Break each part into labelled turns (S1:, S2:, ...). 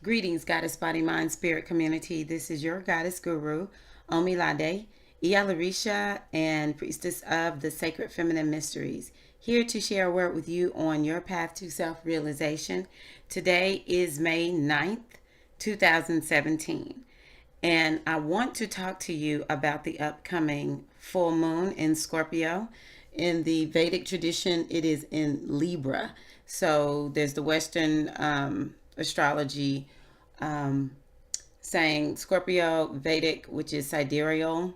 S1: Greetings, Goddess Body Mind Spirit community. This is your Goddess Guru, Omilade, Iyalarisha, and Priestess of the Sacred Feminine Mysteries. Here to share a word with you on your path to self-realization. Today is May 9th, 2017. And I want to talk to you about the upcoming full moon in Scorpio. In the Vedic tradition, it is in Libra. So there's the Western astrology um, saying Scorpio Vedic, which is sidereal,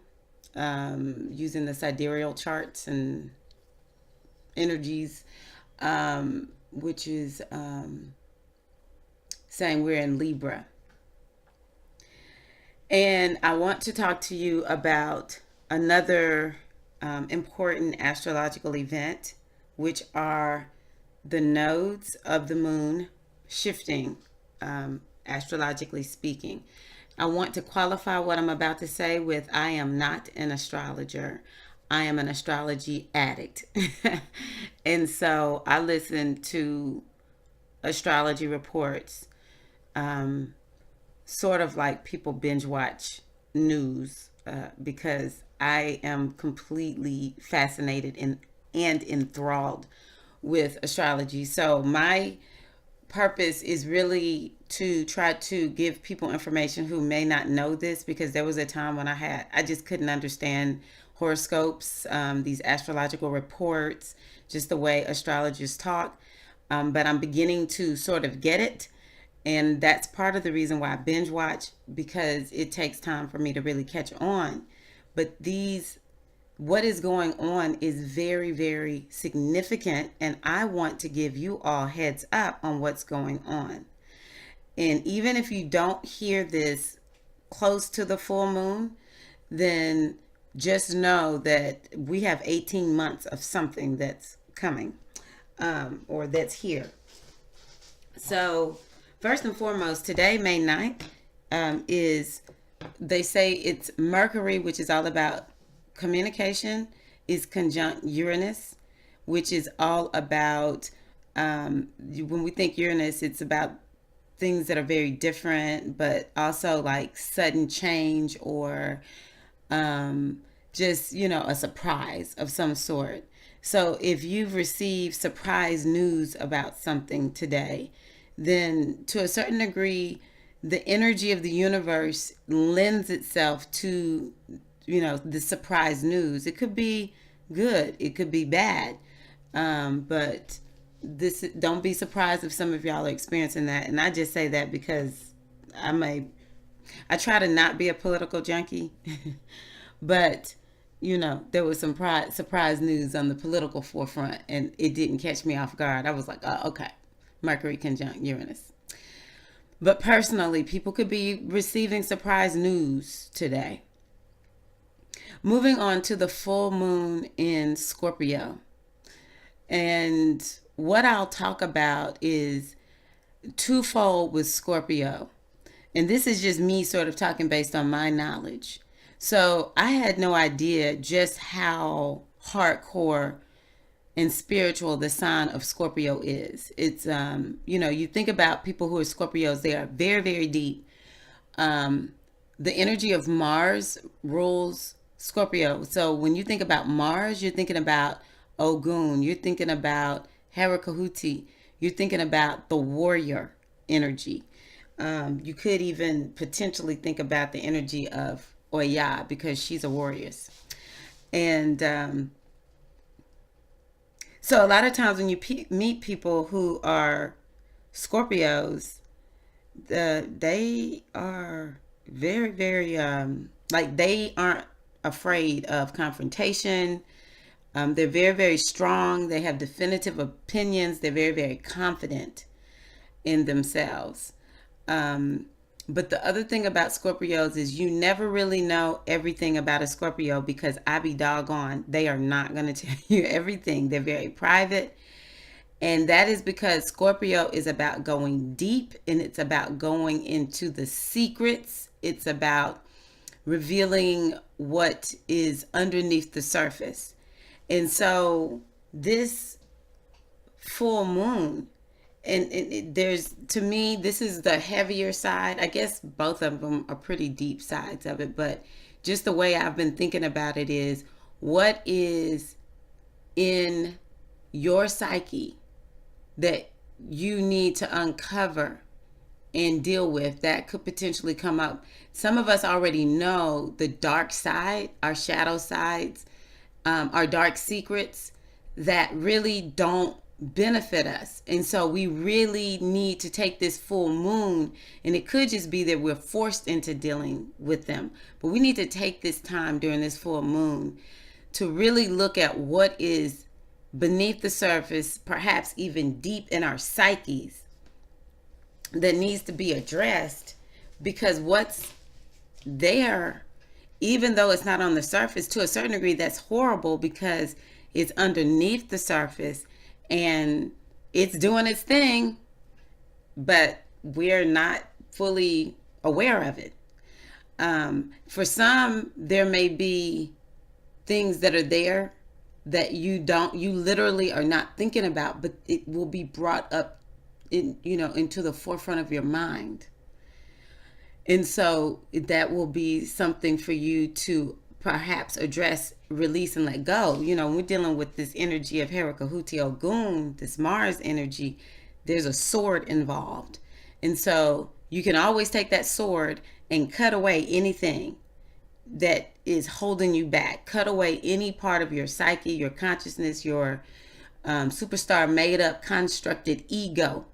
S1: using the sidereal charts and energies, which is saying we're in Libra. And I want to talk to you about another important astrological event, which are the nodes of the moon shifting, astrologically speaking. I want to qualify what I'm about to say with I am not an astrologer. I am an astrology addict. And so I listen to astrology reports, um, sort of like people binge watch news, because I am completely fascinated and enthralled with astrology. So my purpose is really to try to give people information who may not know this, because there was a time when I just couldn't understand horoscopes, these astrological reports, just the way astrologers talk. But I'm beginning to sort of get it. And that's part of the reason why I binge watch, because it takes time for me to really catch on. But what is going on is very, very significant. And I want to give you all heads up on what's going on. And even if you don't hear this close to the full moon, then just know that we have 18 months of something that's coming, or that's here. So, first and foremost, today, May 9th, is, they say it's Mercury, which is all about communication, is conjunct Uranus, which is all about, when we think Uranus, it's about things that are very different, but also like sudden change, or just, a surprise of some sort. So if you've received surprise news about something today, then to a certain degree, the energy of the universe lends itself to, the surprise news. It could be good, it could be bad. But this, don't be surprised if some of y'all are experiencing that. And I just say that because I try to not be a political junkie, but there was some surprise news on the political forefront, and it didn't catch me off guard. I was like, oh, okay, Mercury conjunct Uranus. But personally, people could be receiving surprise news today. Moving on to the full moon in Scorpio. And what I'll talk about is twofold with Scorpio. And this is just me sort of talking based on my knowledge. So I had no idea just how hardcore and spiritual the sign of Scorpio is. It's, you think about people who are Scorpios, they are very, very deep. The energy of Mars rules Scorpio. So when you think about Mars, you're thinking about Ogun, you're thinking about Harakahuti, you're thinking about the warrior energy. You could even potentially think about the energy of Oya, because she's a warrior. And so a lot of times when you meet people who are Scorpios, they are very, very, like, they aren't afraid of confrontation. They're very, very strong. They have definitive opinions. They're very, very confident in themselves. But the other thing about Scorpios is you never really know everything about a Scorpio, because I be doggone, they are not going to tell you everything. They're very private. And that is because Scorpio is about going deep, and it's about going into the secrets. It's about revealing what is underneath the surface. And so this full moon there's, to me, this is the heavier side. I guess both of them are pretty deep sides of it, but just the way I've been thinking about it is, what is in your psyche that you need to uncover and deal with that could potentially come up. Some of us already know the dark side, our shadow sides, our dark secrets that really don't benefit us. And so we really need to take this full moon, and it could just be that we're forced into dealing with them. But we need to take this time during this full moon to really look at what is beneath the surface, perhaps even deep in our psyches, that needs to be addressed. Because what's there, even though it's not on the surface, to a certain degree, that's horrible because it's underneath the surface and it's doing its thing, but we're not fully aware of it. For some, there may be things that are there that you literally are not thinking about, but it will be brought up into the forefront of your mind. And so that will be something for you to perhaps address, release, and let go. When we're dealing with this energy of Herakahuti Ogun, this Mars energy, there's a sword involved. And so you can always take that sword and cut away anything that is holding you back. Cut away any part of your psyche, your consciousness, your superstar made up constructed ego.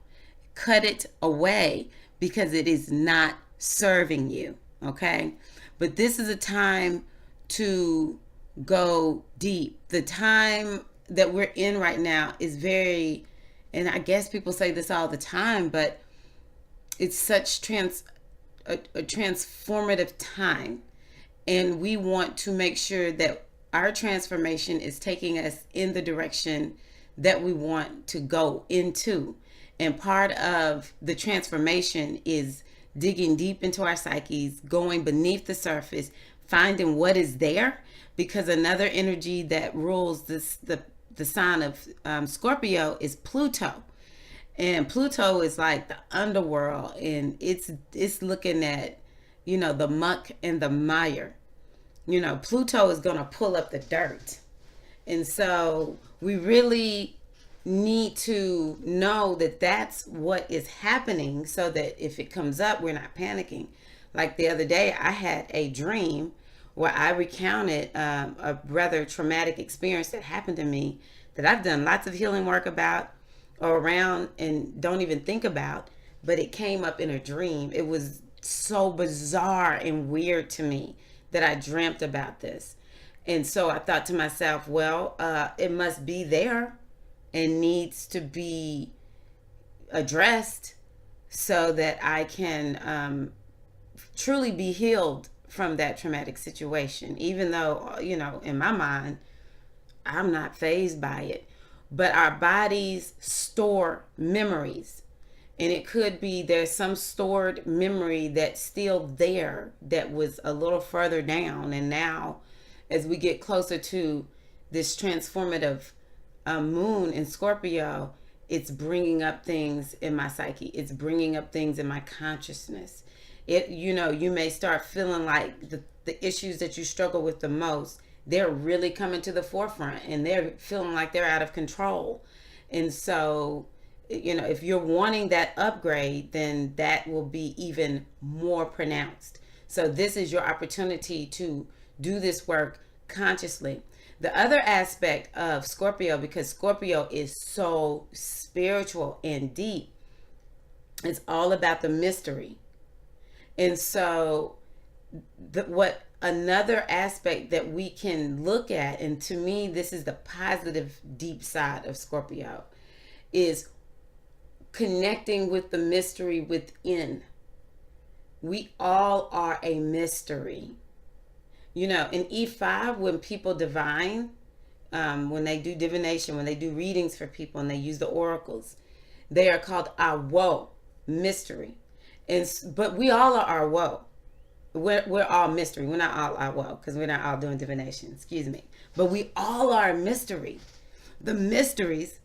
S1: Cut it away because it is not serving you. Okay? But this is a time to go deep. The time that we're in right now is very, and I guess people say this all the time, but it's such a transformative time. And we want to make sure that our transformation is taking us in the direction that we want to go into. And part of the transformation is digging deep into our psyches, going beneath the surface, finding what is there. Because another energy that rules the sign of Scorpio is Pluto. And Pluto is like the underworld, and it's looking at, the muck and the mire. Pluto is going to pull up the dirt. And so we really need to know that that's what is happening, so that if it comes up, we're not panicking. Like the other day, I had a dream where I recounted a rather traumatic experience that happened to me that I've done lots of healing work about or around and don't even think about, but it came up in a dream. It was so bizarre and weird to me that I dreamt about this. And so I thought to myself, well, it must be there and needs to be addressed so that I can truly be healed from that traumatic situation. Even though, in my mind, I'm not fazed by it. But our bodies store memories. And it could be there's some stored memory that's still there that was a little further down. And now, as we get closer to this transformative moon in Scorpio, it's bringing up things in my psyche. It's bringing up things in my consciousness. You may start feeling like the issues that you struggle with the most, they're really coming to the forefront and they're feeling like they're out of control. And so, if you're wanting that upgrade, then that will be even more pronounced. So this is your opportunity to do this work consciously. The other aspect of Scorpio, because Scorpio is so spiritual and deep, it's all about the mystery. And so what another aspect that we can look at, and to me this is the positive deep side of Scorpio, is connecting with the mystery within. We all are a mystery. In E5, when people divine, when they do divination, when they do readings for people and they use the oracles, they are called Awo, mystery. But we all are our woe. We're all mystery. We're not all our woe, because we're not all doing divination. Excuse me. But we all are a mystery. The mysteries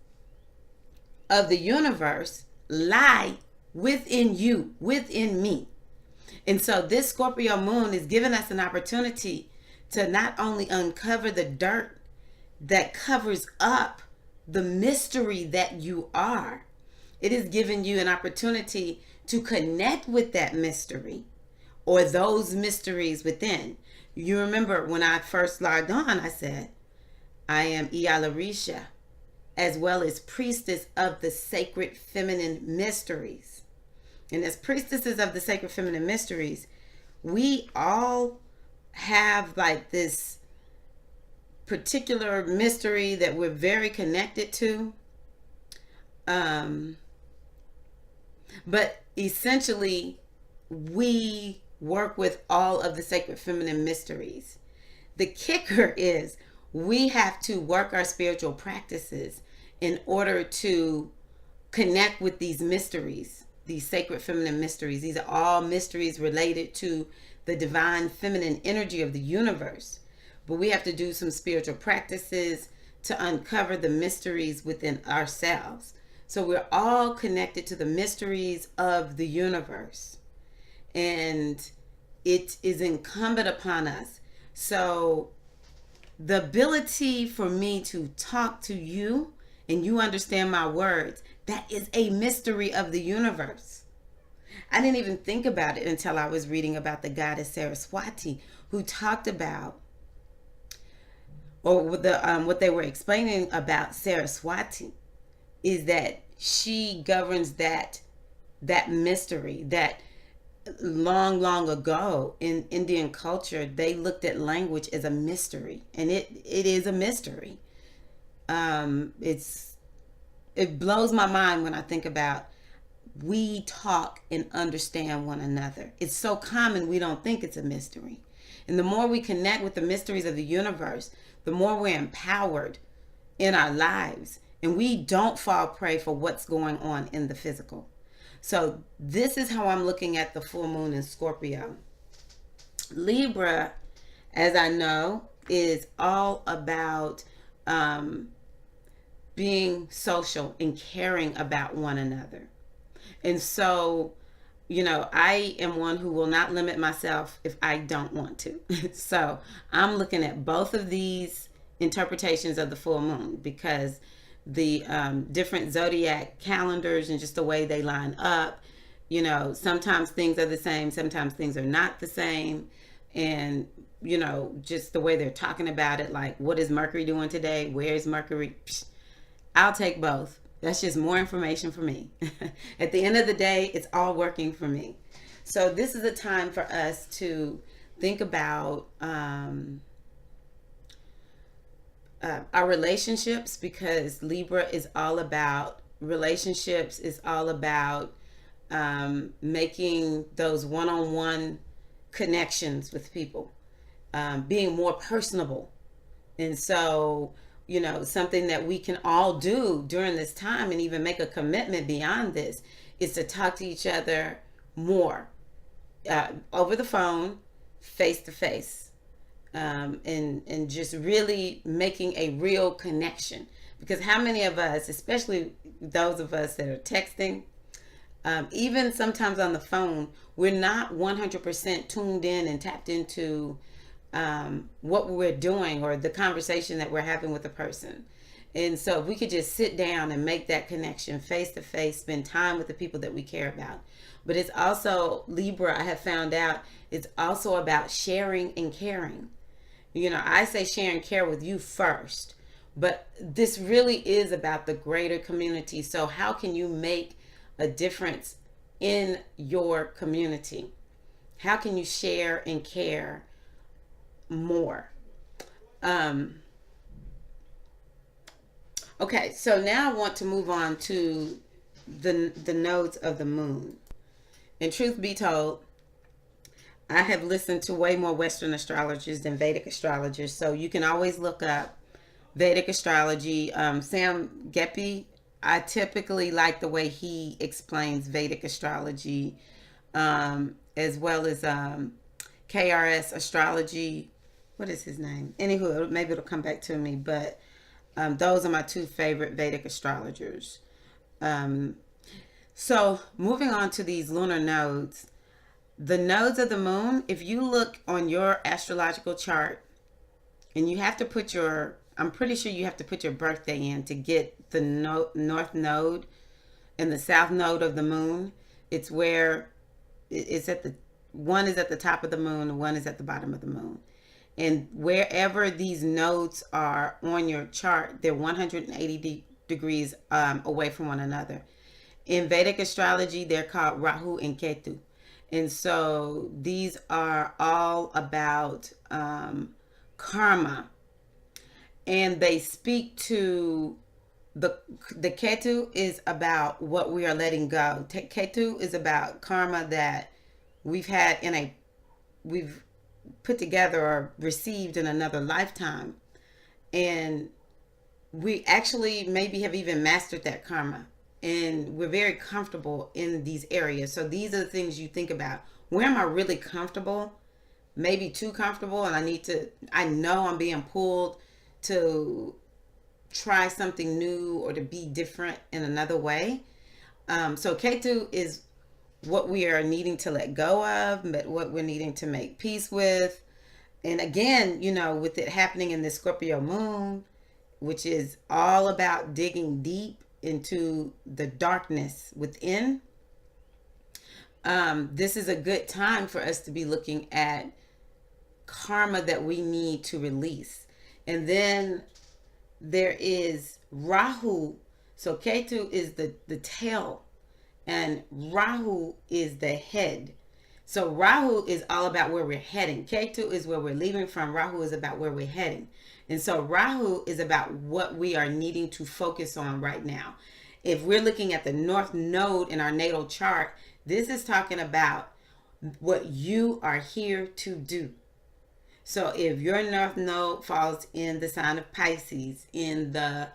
S1: of the universe lie within you, within me. And so this Scorpio moon is giving us an opportunity to not only uncover the dirt that covers up the mystery that you are, it is giving you an opportunity to connect with that mystery or those mysteries within. You remember when I first logged on, I said, I am Ialarisha, as well as priestess of the sacred feminine mysteries. And as priestesses of the sacred feminine mysteries, we all have like this particular mystery that we're very connected to. But essentially, we work with all of the sacred feminine mysteries. The kicker is we have to work our spiritual practices in order to connect with these mysteries, these sacred feminine mysteries. These are all mysteries related to the divine feminine energy of the universe. But we have to do some spiritual practices to uncover the mysteries within ourselves. So we're all connected to the mysteries of the universe. And it is incumbent upon us. So the ability for me to talk to you and you understand my words, that is a mystery of the universe. I didn't even think about it until I was reading about the goddess Saraswati, who talked about, or what they were explaining about Saraswati is that she governs that mystery, that long ago in Indian culture, they looked at language as a mystery, and it is a mystery. It blows my mind when I think about we talk and understand one another. It's so common we don't think it's a mystery. And the more we connect with the mysteries of the universe, the more we're empowered in our lives, and we don't fall prey for what's going on in the physical. So this is how I'm looking at the full moon in Scorpio. Libra, as I know, is all about being social and caring about one another. And so, I am one who will not limit myself if I don't want to. So I'm looking at both of these interpretations of the full moon because the different zodiac calendars and just the way they line up, sometimes things are the same, sometimes things are not the same. And, just the way they're talking about it, like what is Mercury doing today? Where's Mercury? Psh, I'll take both. That's just more information for me. At the end of the day, it's all working for me. So this is a time for us to think about our relationships, because Libra is all about relationships, is all about making those one-on-one connections with people, being more personable. And so, something that we can all do during this time and even make a commitment beyond this is to talk to each other more over the phone, face to face, and just really making a real connection. Because how many of us, especially those of us that are texting, even sometimes on the phone, we're not 100% tuned in and tapped into what we're doing or the conversation that we're having with a person. And so if we could just sit down and make that connection face to face, spend time with the people that we care about. But it's also, Libra, I have found out, it's also about sharing and caring. I say share and care with you first, but this really is about the greater community. So how can you make a difference in your community? How can you share and care more? Okay, so now I want to move on to the nodes of the moon. And truth be told, I have listened to way more Western astrologers than Vedic astrologers, so you can always look up Vedic astrology. Sam Gepi, I typically like the way he explains Vedic astrology, as well as KRS astrology. What is his name? Anywho, maybe it'll come back to me, but those are my two favorite Vedic astrologers. So moving on to these lunar nodes, the nodes of the moon, if you look on your astrological chart and you have to put your, I'm pretty sure you have to put your birthday in to get the north node and the south node of the moon. It's where it's at the, one is at the top of the moon and one is at the bottom of the moon. And wherever these nodes are on your chart, they're 180 degrees away from one another. In Vedic astrology, they're called Rahu and Ketu. And so these are all about karma. And they speak to the Ketu is about what we are letting go. Ketu is about karma that we've had in a, we've put together or received in another lifetime. And we actually maybe have even mastered that karma. And we're very comfortable in these areas. So these are the things you think about. Where am I really comfortable? Maybe too comfortable, and I know I'm being pulled to try something new or to be different in another way. So Ketu is what we are needing to let go of, but what we're needing to make peace with. And again, with it happening in the Scorpio moon, which is all about digging deep into the darkness within, this is a good time for us to be looking at karma that we need to release. And then there is Rahu. So Ketu is the tail and Rahu is the head. So Rahu is all about where we're heading. Ketu is where we're leaving from. Rahu is about where we're heading. And so Rahu is about what we are needing to focus on right now. If we're looking at the north node in our natal chart, this is talking about what you are here to do. So if your north node falls in the sign of Pisces in the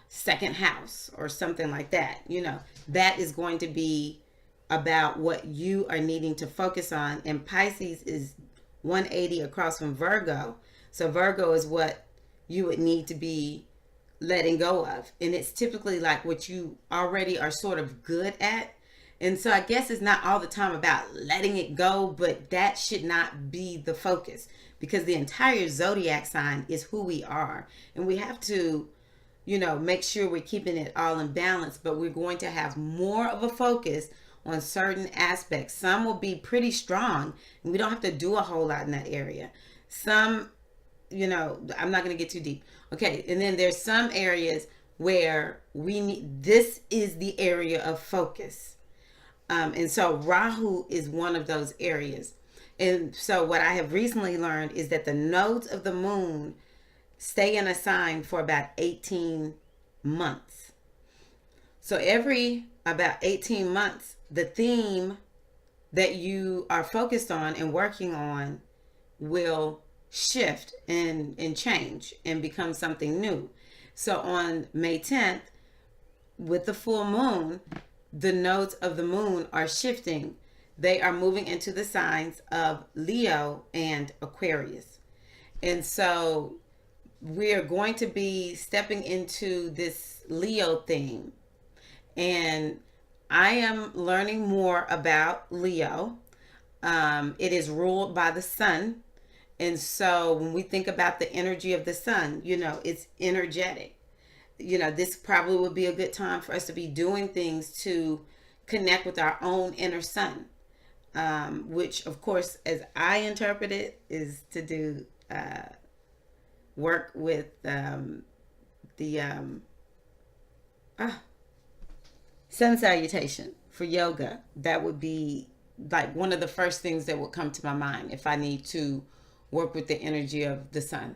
S1: second house or something like that, that is going to be about what you are needing to focus on. And Pisces is 180 across from Virgo. So Virgo is what you would need to be letting go of. And it's typically like what you already are sort of good at. And so I guess it's not all the time about letting it go, but that should not be the focus, because the entire zodiac sign is who we are. And we have to, make sure we're keeping it all in balance, but we're going to have more of a focus on certain aspects. Some will be pretty strong and we don't have to do a whole lot in that area. Some, I'm not going to get too deep. Okay. And then there's some areas where we need, this is the area of focus. And so Rahu is one of those areas. And so what I have recently learned is that the nodes of the moon stay in a sign for about 18 months. So every about 18 months, the theme that you are focused on and working on will shift and change and become something new. So on May 10th, with the full moon, the nodes of the moon are shifting. They are moving into the signs of Leo and Aquarius. And so we're going to be stepping into this Leo theme. And I am learning more about Leo. It is ruled by the sun. And so when we think about the energy of the sun, it's energetic. This probably would be a good time for us to be doing things to connect with our own inner sun, which, of course, as I interpret it, is to do work with the sun salutation for yoga. That would be like one of the first things that would come to my mind if I need to work with the energy of the sun.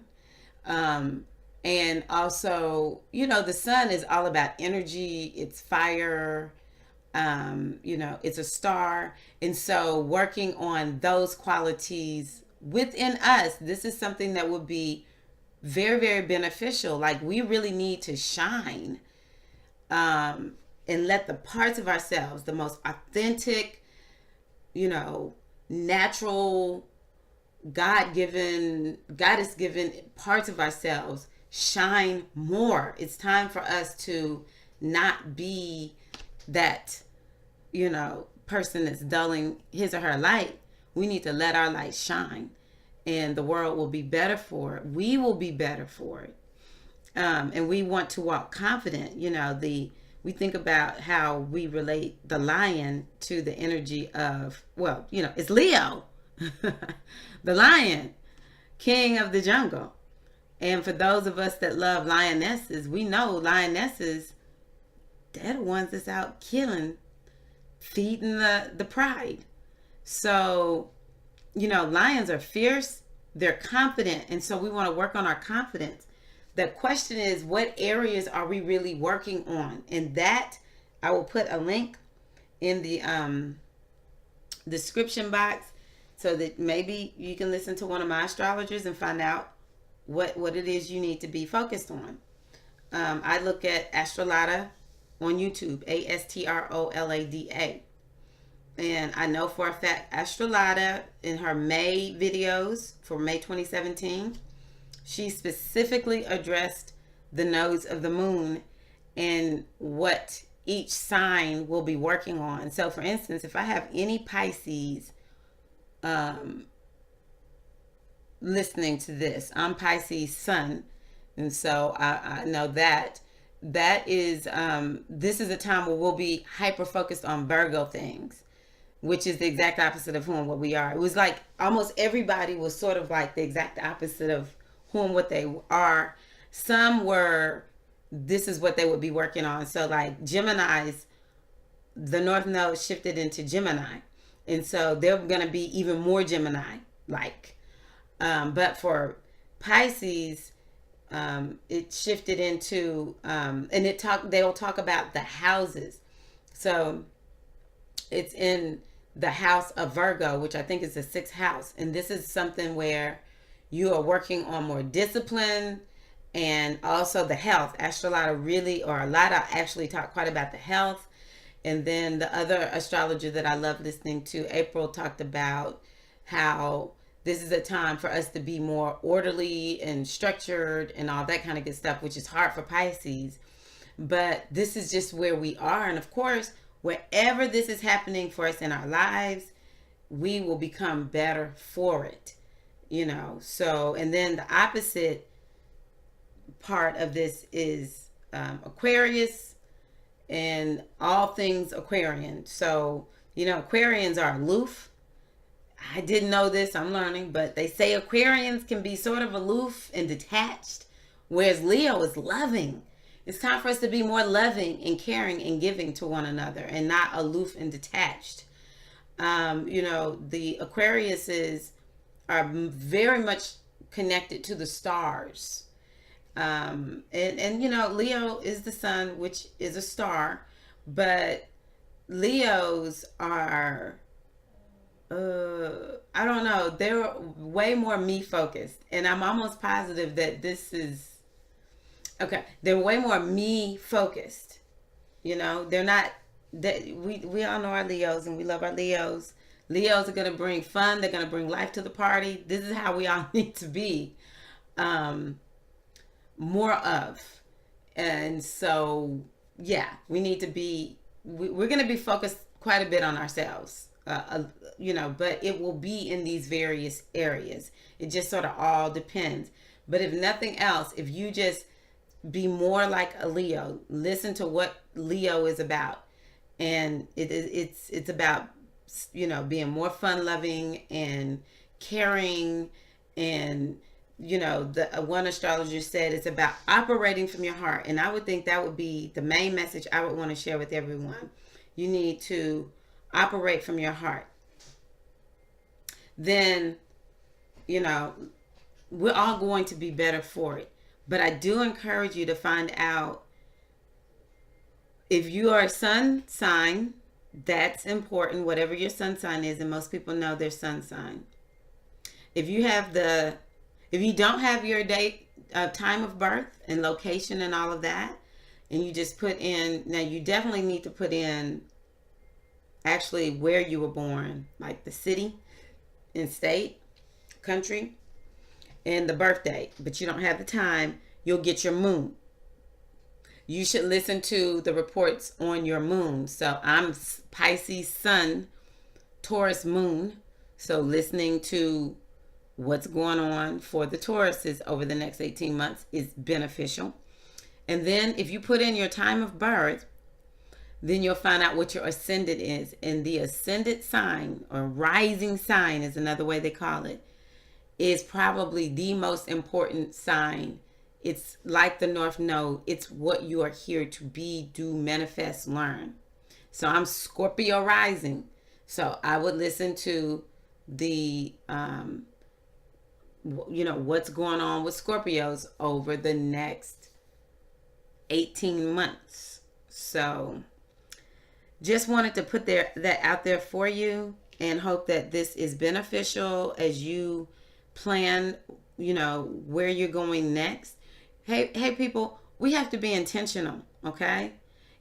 S1: And also, the sun is all about energy. It's fire. It's a star. And so working on those qualities within us, this is something that would be very, very beneficial. Like, we really need to shine, and let the parts of ourselves, the most authentic, natural, goddess given parts of ourselves shine more. It's time for us to not be that person that's dulling his or her light, we need to let our light shine, and the world will be better for it. We will be better for it. And we want to walk confident. We think about how we relate the lion to the energy of, it's Leo, the lion, king of the jungle. And for those of us that love lionesses, we know lionesses, they're the ones that's out killing, feeding the pride. So, lions are fierce, they're confident, and so we want to work on our confidence. The question is, what areas are we really working on? And that, I will put a link in the description box so that maybe you can listen to one of my astrologers and find out what it is you need to be focused on. I look at Astrolada on YouTube, Astrolada. And I know for a fact Astrolada, in her May videos for May 2017, she specifically addressed the nodes of the moon and what each sign will be working on. So for instance, if I have any Pisces listening to this, I'm Pisces sun, and so I know that is this is a time where we'll be hyper focused on Virgo things, which is the exact opposite of who and what we are. It was like almost everybody was sort of like the exact opposite of who and what they are. Some were, this is what they would be working on. So like Gemini's, the North Node shifted into Gemini. And so they're going to be even more Gemini like. But for Pisces, it shifted into, and they'll talk about the houses. So it's in the house of Virgo, which I think is the 6th house. And this is something where you are working on more discipline and also the health. Lada actually talked quite about the health. And then the other astrologer that I love listening to, April, talked about how this is a time for us to be more orderly and structured and all that kind of good stuff, which is hard for Pisces. But this is just where we are. And of course, wherever this is happening for us in our lives, we will become better for it. So, and then the opposite part of this is Aquarius and all things Aquarian. So, Aquarians are aloof. I didn't know this, I'm learning, but they say Aquarians can be sort of aloof and detached, whereas Leo is loving. It's time for us to be more loving and caring and giving to one another and not aloof and detached. The Aquariuses are very much connected to the stars. And Leo is the sun, which is a star, but Leos are, I don't know, they're way more me focused. And I'm almost positive that this is, okay, they're way more me focused. They're not, we all know our Leos and we love our Leos. Leos are going to bring fun. They're going to bring life to the party. This is how we all need to be more of. And so, yeah, we need to be, we're going to be focused quite a bit on ourselves, but it will be in these various areas. It just sort of all depends. But if nothing else, if you just be more like a Leo, listen to what Leo is about. And it's about, being more fun loving and caring. And, the one astrologer said it's about operating from your heart. And I would think that would be the main message I would want to share with everyone. You need to operate from your heart. Then, we're all going to be better for it. But I do encourage you to find out if you are a sun sign. That's important, whatever your sun sign is, and most people know their sun sign. If you don't have your date, time of birth and location and all of that, and you just put in, now you definitely need to put in actually where you were born, like the city and state, country, and the birth date, but you don't have the time, you'll get your moon. You should listen to the reports on your moon. So I'm Pisces sun, Taurus moon. So listening to what's going on for the Tauruses over the next 18 months is beneficial. And then if you put in your time of birth, then you'll find out what your ascendant is. And the ascendant sign, or rising sign is another way they call it, is probably the most important sign. It's like the North Node. It's what you are here to be, do, manifest, learn. So I'm Scorpio rising. So I would listen to the, what's going on with Scorpios over the next 18 months. So just wanted to put that out there for you, and hope that this is beneficial as you plan, where you're going next. Hey people, we have to be intentional, okay?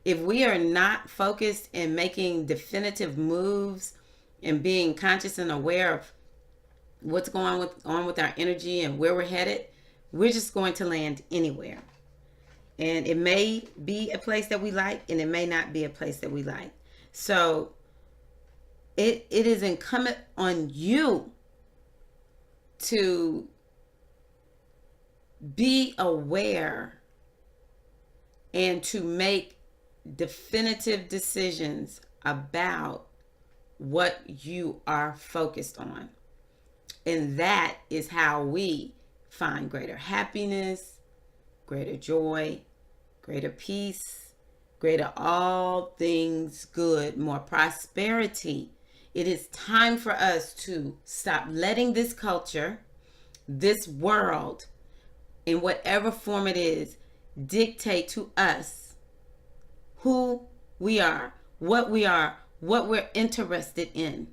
S1: If we are not focused in making definitive moves and being conscious and aware of what's going on with our energy and where we're headed, we're just going to land anywhere. And it may be a place that we like, and it may not be a place that we like. So it is incumbent on you to be aware and to make definitive decisions about what you are focused on. And that is how we find greater happiness, greater joy, greater peace, greater all things good, more prosperity. It is time for us to stop letting this culture, this world, in whatever form it is, dictate to us who we are, what we're interested in.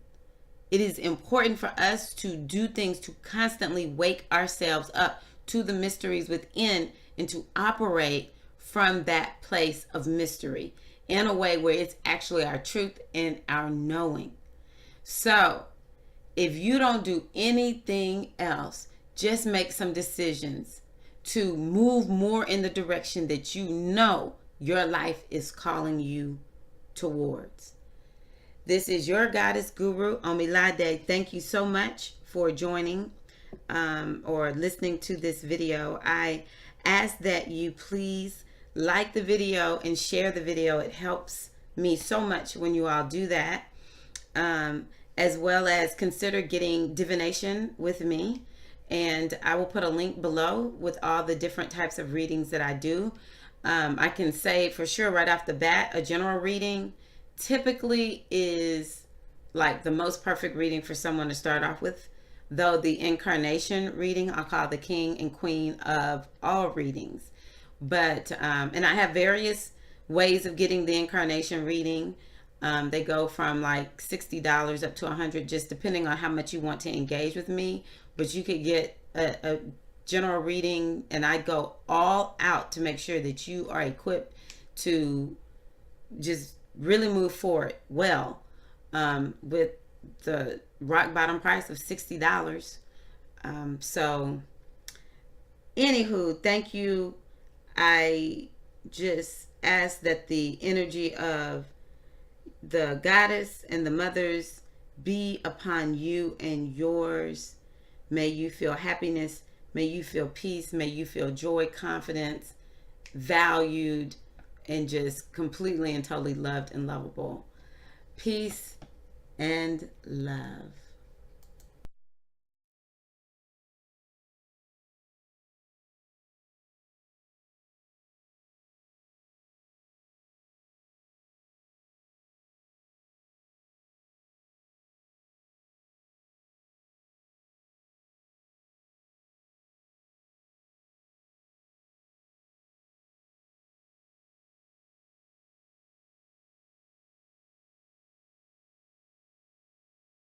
S1: It is important for us to do things to constantly wake ourselves up to the mysteries within, and to operate from that place of mystery in a way where it's actually our truth and our knowing. So if you don't do anything else, just make some decisions to move more in the direction that you know your life is calling you towards. This is your goddess guru, Omilade. Thank you so much for joining or listening to this video. I ask that you please like the video and share the video. It helps me so much when you all do that. As well as consider getting divination with me. And I will put a link below with all the different types of readings that I do. I can say for sure right off the bat, a general reading typically is like the most perfect reading for someone to start off with. Though the incarnation reading, I'll call the king and queen of all readings. But, and I have various ways of getting the incarnation reading. They go from like $60 up to $100, just depending on how much you want to engage with me. But you could get a general reading, and I go all out to make sure that you are equipped to just really move forward well, with the rock bottom price of $60. So anywho, thank you. I just ask that the energy of the goddess and the mothers be upon you and yours. May you feel happiness. May you feel peace. May you feel joy, confidence, valued, and just completely and totally loved and lovable. Peace and love.